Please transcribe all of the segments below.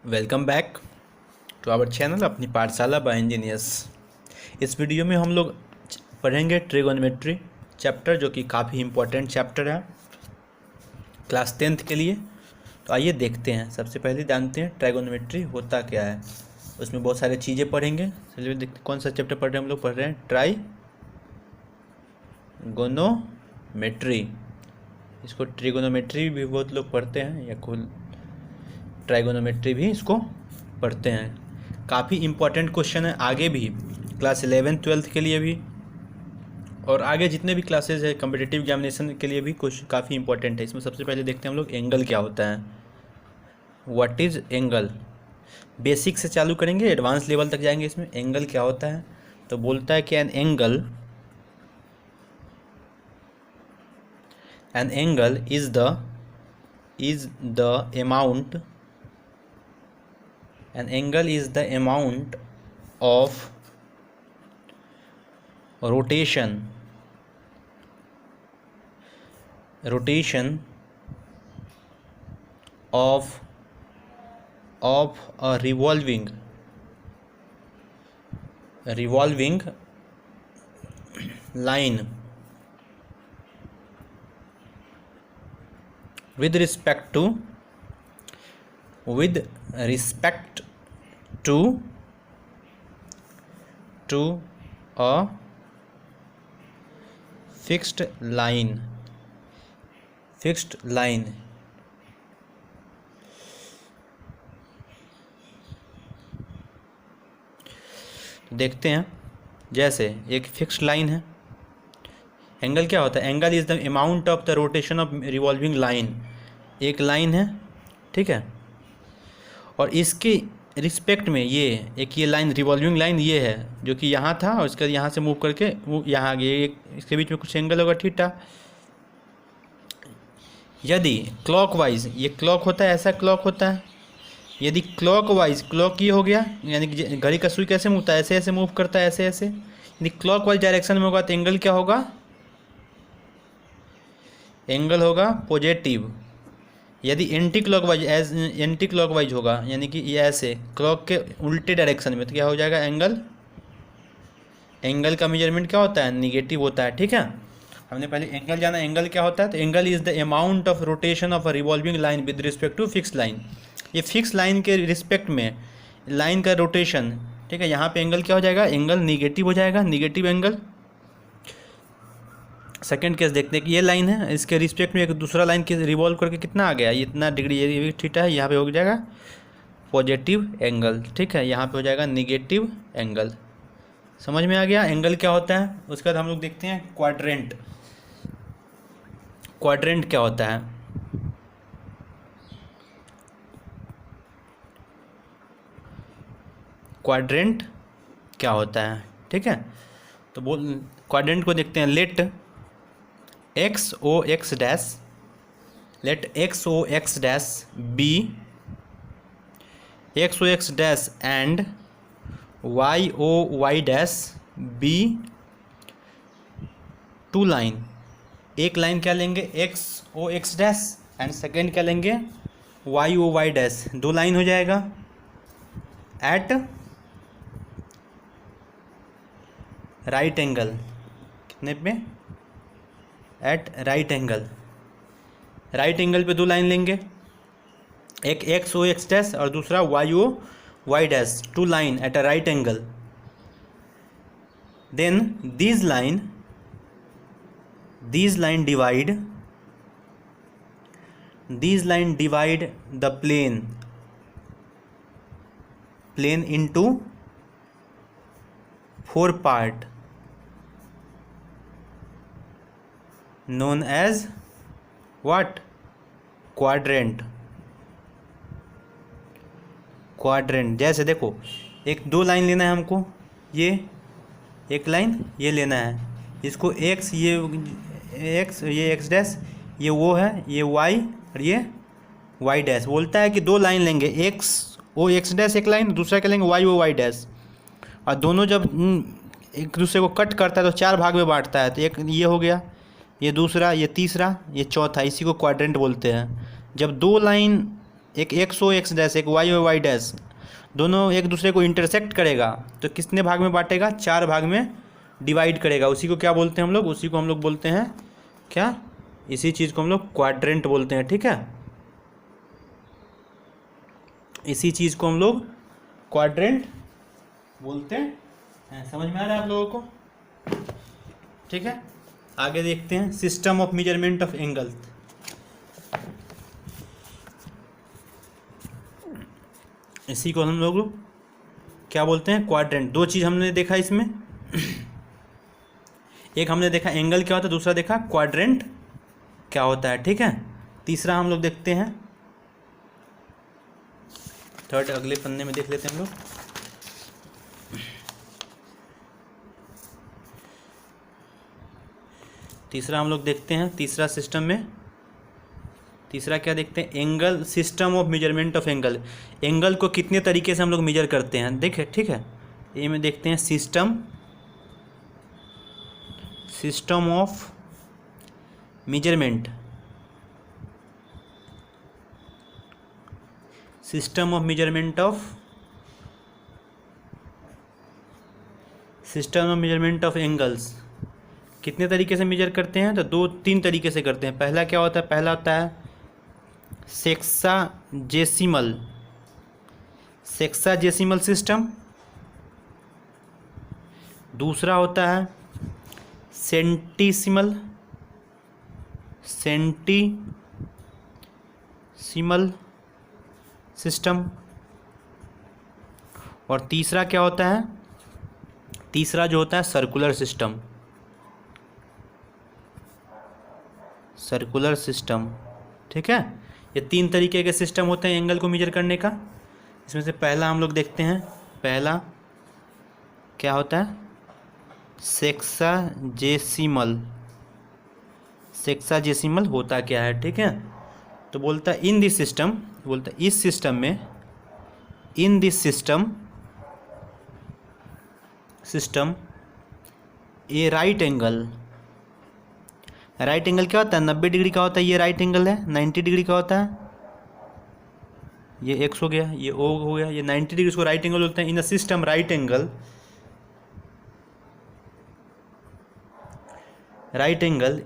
Welcome back to our channel Apni Pathshala bye engineers. इस video में हम लोग पढ़ेंगे ट्रिगोनोमेट्री चैप्टर, जो कि काफ़ी इम्पोर्टेंट चैप्टर है क्लास 10th के लिए। तो आइए देखते हैं। सबसे पहले जानते हैं ट्राइगोनोमेट्री होता क्या है। उसमें बहुत सारी चीज़ें पढ़ेंगे। चलिए देखते कौन सा चैप्टर पढ़ रहे हैं। हम लोग पढ़ रहे हैं ट्राइगोनोमेट्री। इसको ट्रिगोनोमेट्री भी बहुत लोग पढ़ते हैं या कुल ट्राइगोनोमेट्री भी इसको पढ़ते हैं। काफ़ी इम्पोर्टेंट क्वेश्चन है आगे भी, क्लास 11th 12th के लिए भी, और आगे जितने भी क्लासेज है कम्पिटिटिव एग्जामिनेशन के लिए भी कुछ काफ़ी इंपॉर्टेंट है। इसमें सबसे पहले देखते हैं हम लोग एंगल क्या होता है। What is angle. बेसिक से चालू करेंगे, एडवांस लेवल तक जाएंगे। इसमें एंगल क्या होता है तो बोलता है कि an angle is the amount An angle is the amount of rotation of a revolving line with respect to a fixed line। देखते हैं, जैसे एक फिक्स्ड लाइन है। एंगल क्या होता है। Angle is the amount of the rotation of revolving line. एक line है, ठीक है, और इसके रिस्पेक्ट में ये लाइन रिवॉल्विंग लाइन ये है, जो कि यहाँ था और इसका यहाँ से मूव करके वो यहाँ आ गया। इसके बीच में कुछ एंगल होगा थीटा। यदि क्लॉकवाइज, ये क्लॉक होता है, ऐसा क्लॉक होता है। यदि क्लॉकवाइज, क्लॉक ये हो गया, यानी कि घड़ी का सुई कैसे मूवता है, ऐसे ऐसे मूव करता है, ऐसे ऐसे। यदि क्लॉकवाइज डायरेक्शन में होगा तो एंगल क्या होगा। एंगल होगा पॉजिटिव। यदि एंटी क्लॉकवाइज होगा, यानी कि ये ऐसे क्लॉक के उल्टे डायरेक्शन में, तो क्या हो जाएगा एंगल का मेजरमेंट क्या होता है, निगेटिव होता है। ठीक है, हमने पहले एंगल जाना। एंगल क्या होता है तो angle is the amount of rotation of a revolving line with respect to fix line. ये फिक्स लाइन के रिस्पेक्ट में लाइन का रोटेशन, ठीक है। यहाँ पे एंगल क्या हो जाएगा, एंगल निगेटिव हो जाएगा, निगेटिव एंगल। सेकेंड केस देखते हैं कि ये लाइन है, इसके रिस्पेक्ट में एक दूसरा लाइन के रिवॉल्व करके कितना आ गया, ये इतना डिग्री, ये भी थीटा है। यहाँ पे हो जाएगा पॉजिटिव एंगल, ठीक है। यहाँ पे हो जाएगा निगेटिव एंगल। समझ में आ गया एंगल क्या होता है। उसके बाद हम लोग देखते हैं क्वाड्रेंट। क्वाड्रेंट क्या होता है। क्वाड्रेंट क्या होता है, ठीक है। तो क्वाड्रेंट को देखते हैं। Let X O X dash be X O X dash and Y O Y dash be two line. एक लाइन क्या लेंगे, X O X dash, and second क्या लेंगे, वाई ओ वाई डैश। दो लाइन हो जाएगा एट राइट एंगल। कितने पे, at right angle. Right angle पे दो लाइन लेंगे, एक एक्स ओ एक्स डैश और दूसरा Y O Y dash. Two line at a right angle. Then these line divide the plane into four part known as what, quadrant। जैसे देखो, एक दो लाइन लेना है हमको, ये एक लाइन ये लेना है। इसको एक्स, ये एक्स डैश, ये वो है, ये वाई और ये वाई डैश। बोलता है कि दो लाइन लेंगे, एक्स ओ एक्स डैश एक लाइन, दूसरा क्या लेंगे वाई ओ वाई डैश, और दोनों जब एक दूसरे को कट करता है तो चार भाग में बांटता है। तो एक ये हो गया, ये दूसरा, ये तीसरा, ये चौथा, इसी को क्वाड्रेंट बोलते हैं। जब दो लाइन एक एक्स हो एक्स डैश, एक वाई हो वाई डैश, दोनों एक दूसरे को इंटरसेक्ट करेगा तो कितने भाग में बांटेगा, 4 भाग में डिवाइड करेगा। उसी को क्या बोलते हैं हम लोग, उसी को हम लोग बोलते हैं क्या, इसी चीज़ को हम लोग क्वाड्रेंट बोलते हैं। ठीक है, इसी चीज़ को हम लोग क्वाड्रेंट बोलते हैं। समझ में आ रहा है आप लोगों को? ठीक है, आगे देखते हैं system of measurement of angle. इसी को हम लोग क्या बोलते हैं, क्वाड्रेंट। दो चीज़ हमने देखा इसमें, एक हमने देखा एंगल क्या होता है, दूसरा देखा क्वाड्रेंट क्या होता है। ठीक है, तीसरा हम लोग देखते हैं, थर्ड अगले पन्ने में देख लेते हैं हम लोग। तीसरा हम लोग देखते हैं, तीसरा सिस्टम में तीसरा क्या देखते हैं, angle, system of measurement of angle. Angle को कितने तरीके से हम लोग मेजर करते हैं देखें। ठीक है, ये में देखते हैं system of measurement, system of measurement of angles. कितने तरीके से मेजर करते हैं, तो 2-3 तरीके से करते हैं। पहला क्या होता है, पहला होता है सेक्साजेसिमल सिस्टम, दूसरा होता है सेंटीसिमल सिस्टम, और तीसरा क्या होता है, तीसरा जो होता है सर्कुलर सिस्टम। ठीक है, ये 3 तरीके के सिस्टम होते हैं एंगल को मेजर करने का। इसमें से पहला हम लोग देखते हैं, पहला क्या होता है, सेक्साजेसिमल होता क्या है। ठीक है, तो बोलता है इन दिस सिस्टम, बोलता है इस सिस्टम में, in this system A right angle क्या होता है, 90 डिग्री का होता है। ये राइट एंगल है। 90 डिग्री का होता है, ये एक्स हो गया, ये ओ हो गया, ये 90 डिग्री, इसको राइट एंगल बोलते हैं। In a system right angle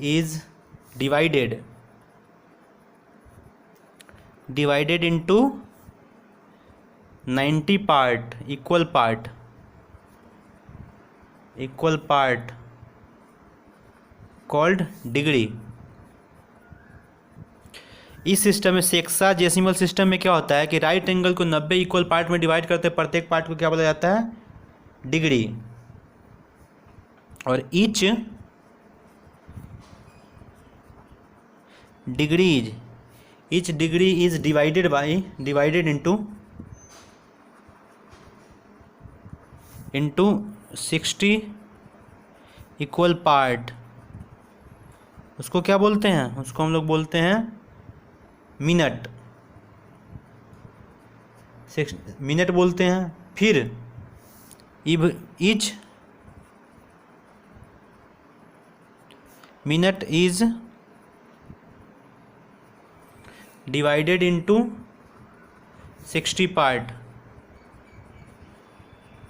is divided into 90 part, equal part called degree. इस सिस्टम में, सेक्साजेसिमल सिस्टम में क्या होता है कि राइट एंगल को 90 इक्वल पार्ट में डिवाइड करते हैं, प्रत्येक पार्ट को क्या बोला जाता है, डिग्री। और each degree is divided into 60 equal part. उसको क्या बोलते हैं, उसको हम लोग बोलते हैं मिनट बोलते हैं। फिर each minute is divided into 60 part.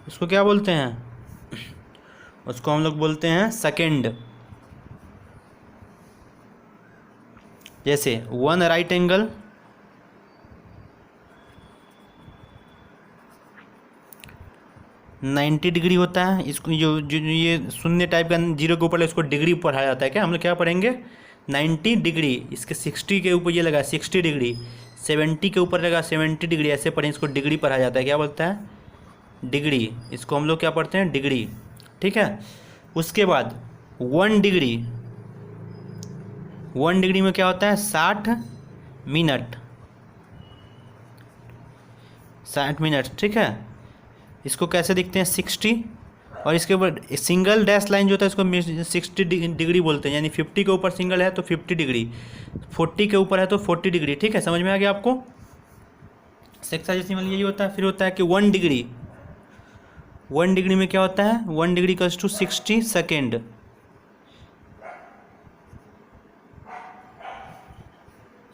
उसको क्या बोलते हैं, उसको हम लोग बोलते हैं सेकेंड। जैसे 1 राइट एंगल 90 डिग्री होता है। इसको जो ये शून्य टाइप का जीरो के ऊपर इसको डिग्री पढ़ाया जाता है। क्या हम लोग क्या पढ़ेंगे, 90 डिग्री, इसके 60 के ऊपर ये लगा 60 डिग्री, 70 के ऊपर लगा 70 डिग्री, ऐसे पढ़ें, इसको डिग्री पढ़ाया जाता है। क्या बोलता है, डिग्री। इसको हम लोग क्या पढ़ते हैं, डिग्री। ठीक है, उसके बाद 1 डिग्री में क्या होता है, 60 मिनट। ठीक है, इसको कैसे दिखते हैं, 60, और इसके ऊपर सिंगल डैश लाइन जो होता है इसको 60 डिग्री बोलते हैं। यानी 50 के ऊपर सिंगल है तो 50 डिग्री, 40 के ऊपर है तो 40 डिग्री। ठीक है, समझ में आ गया आपको, सेक्साजेसिमल यही होता है। फिर होता है कि 1 डिग्री में क्या होता है, 1 degree equals to 60 second.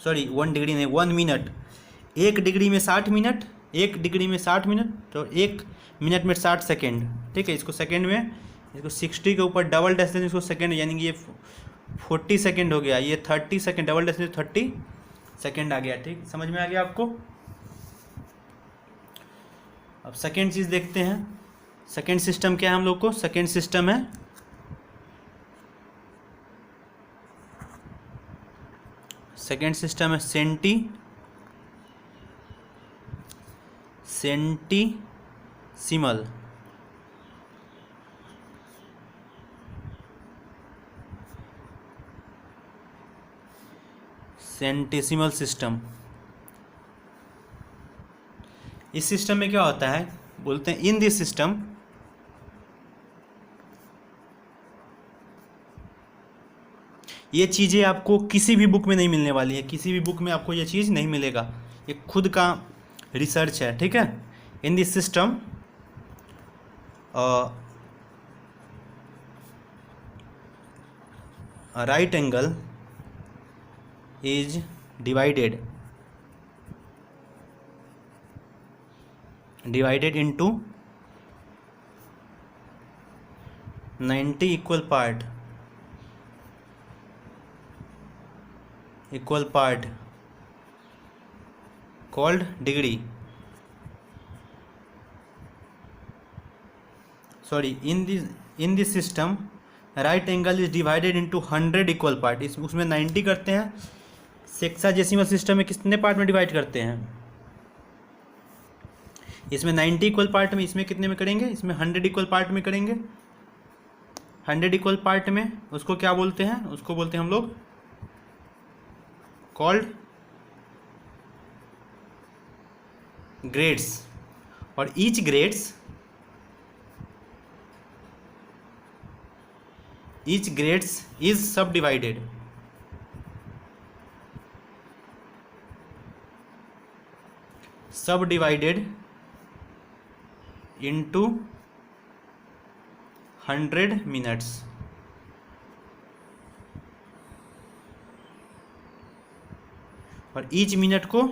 Sorry 1 degree नहीं, 1 मिनट। 1 डिग्री में 60 मिनट, 1 डिग्री में 60 मिनट, तो 1 मिनट में 60 सेकेंड। ठीक है, इसको सेकेंड में, इसको 60 के ऊपर डबल डैश दें, इसको सेकेंड, यानी कि ये 40 सेकेंड हो गया, ये 30 सेकेंड, डबल डैश 30 सेकेंड आ गया। ठीक, समझ में आ गया आपको। अब सेकेंड चीज़ देखते हैं, सेकेंड सिस्टम क्या है हम लोग को। सेकेंड सिस्टम है सेंटीसिमल। सेंटीसिमल सिस्टम। इस सिस्टम में क्या होता है, बोलते हैं इन दिस सिस्टम ये चीज़ें आपको किसी भी बुक में नहीं मिलने वाली है, किसी भी बुक में आपको ये चीज़ नहीं मिलेगा, ये खुद का रिसर्च है। ठीक है, in this system right angle is divided into 90 equal part called degree. Sorry, in this system right angle is divided into 100 equal part. उसमें 90 करते हैं। सेक्साडेसिमल सिस्टम में कितने पार्ट में डिवाइड करते हैं, इसमें 90 इक्वल पार्ट में, इसमें कितने में करेंगे, इसमें 100 इक्वल पार्ट में करेंगे। 100 इक्वल पार्ट में उसको क्या बोलते हैं, उसको बोलते हैं हम लोग कॉल्ड ग्रेड्स। और ईच ग्रेड्स इज सब डिवाइडेड into 100 minutes। और ईच मिनट को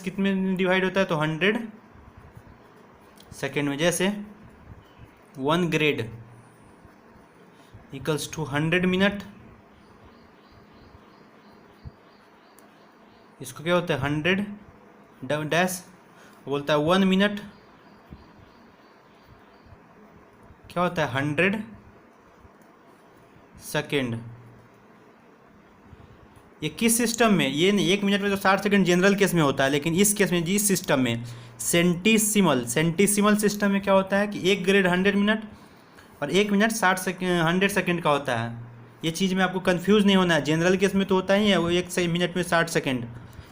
कितने में डिवाइड होता है, तो 100 सेकेंड में। जैसे 1 ग्रेड इक्वल्स टू 100 मिनट, इसको क्या होता है 100 डैश, बोलता है 1 मिनट क्या होता है 100 सेकेंड। ये किस सिस्टम में, ये नहीं 1 मिनट में तो 60 सेकेंड जनरल केस में होता है, लेकिन इस केस में, इस सिस्टम में सेंटीसिमल सिस्टम में क्या होता है कि 1 ग्रेड 100 मिनट और 1 मिनट 100 सेकेंड का होता है। ये चीज़ में आपको कंफ्यूज नहीं होना है, जनरल केस में तो होता ही है वो 1 मिनट में 60 सेकेंड।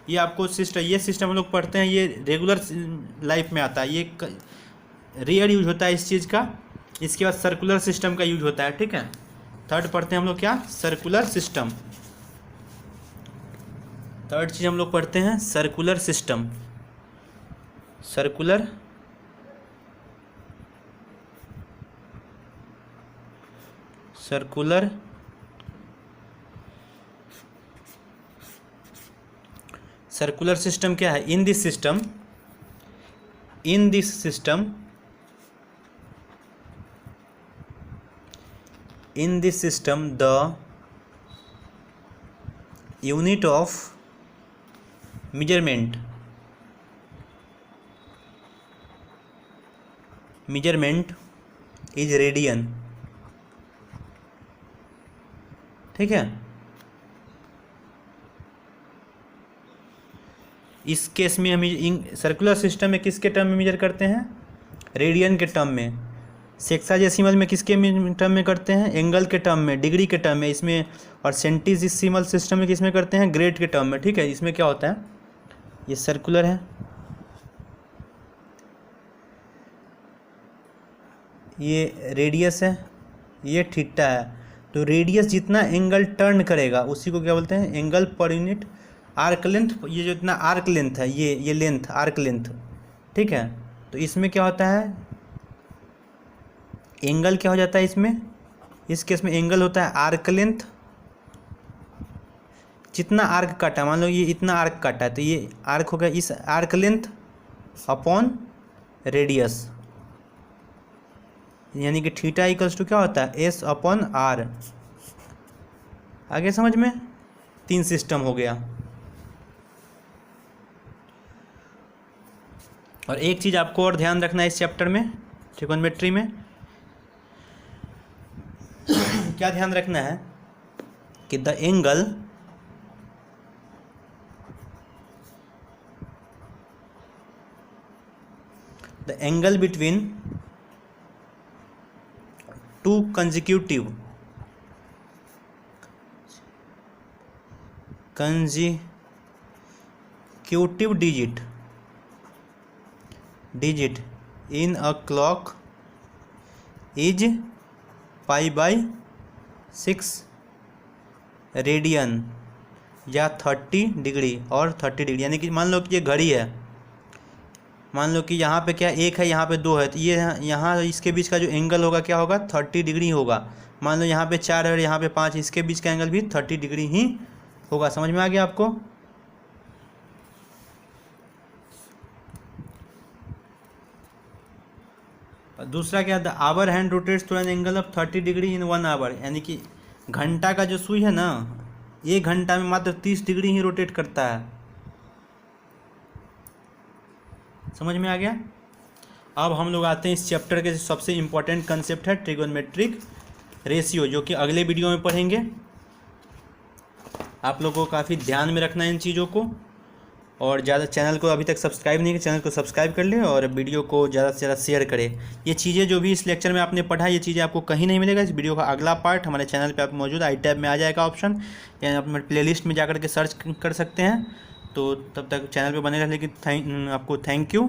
ये आपको ये सिस्टम हम लोग पढ़ते हैं, ये रेगुलर लाइफ में आता है, ये रेयर यूज होता है इस चीज़ का। इसके बाद सर्कुलर सिस्टम का यूज होता है। ठीक है, थर्ड पढ़ते हैं हम लोग क्या, सर्कुलर सिस्टम। थर्ड चीज़ हम लोग पढ़ते हैं सर्कुलर सिस्टम। सर्कुलर सिस्टम क्या है, in this system the unit of measurement is radian. ठीक है, इस केस में हम सर्कुलर सिस्टम में किसके टर्म में मेजर करते हैं, रेडियन के टर्म में। सेक्साडेसिमल में किसके टर्म में करते हैं, एंगल के टर्म में, डिग्री के टर्म में इसमें। और सेंटीसिमल सिस्टम में किस में करते हैं, ग्रेड के टर्म में। ठीक है, इसमें क्या होता है, ये सर्कुलर है, ये रेडियस है, ये थीटा है। तो रेडियस जितना एंगल टर्न करेगा उसी को क्या बोलते हैं, angle per unit arc length. ये जो इतना आर्क लेंथ है, ये लेंथ, आर्क लेंथ। ठीक है, तो इसमें क्या होता है, एंगल क्या हो जाता है इसमें, इस केस में एंगल होता है आर्क लेंथ जितना आर्क काटा, मान लो ये इतना आर्क काटा है तो ये आर्क होगा इस आर्क लेंथ अपॉन रेडियस, यानी कि थीटा इक्वल्स टू क्या होता है एस अपॉन आर। आगे समझ में, 3 सिस्टम हो गया। और एक चीज़ आपको और ध्यान रखना है इस चैप्टर में ट्रिगोनोमेट्री में क्या ध्यान रखना है कि the angle between two consecutive digit in a clock is π/6 radian या 30 डिग्री और 30 डिग्री। यानी कि मान लो कि ये घड़ी है, मान लो कि यहाँ पे क्या 1 है, यहाँ पे 2 है, तो ये यहाँ इसके बीच का जो एंगल होगा क्या होगा 30 डिग्री होगा। मान लो यहाँ पे 4 है और यहाँ पे 5, इसके बीच का एंगल भी 30 डिग्री ही होगा। समझ में आ गया आपको? दूसरा क्या, the hour hand rotates to an angle of 30 degree in 1 hour. यानी कि घंटा का जो सुई है ना, 1 घंटा में मात्र 30 डिग्री ही रोटेट करता है। समझ में आ गया? अब हम लोग आते हैं इस चैप्टर के सबसे इम्पोर्टेंट कंसेप्ट है ट्रिगोनोमेट्रिक रेशियो, जो कि अगले वीडियो में पढ़ेंगे। आप लोगों को काफ़ी ध्यान में रखना है इन चीज़ों को, और ज़्यादा चैनल को अभी तक सब्सक्राइब नहीं किया, चैनल को सब्सक्राइब कर ले और वीडियो को ज़्यादा से ज़्यादा शेयर करें। ये चीज़ें जो भी इस लेक्चर में आपने पढ़ा, ये चीज़ें आपको कहीं नहीं मिलेगा। इस वीडियो का अगला पार्ट हमारे चैनल पे आप मौजूद आई टैब में आ जाएगा ऑप्शन, या आप प्लेलिस्ट में जाकर के सर्च कर सकते हैं। तो तब तक चैनल पे बने रहने की आपको थैंक यू,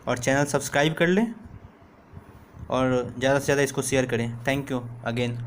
और चैनल सब्सक्राइब कर लें और ज़्यादा से ज़्यादा इसको शेयर करें। Thank you again.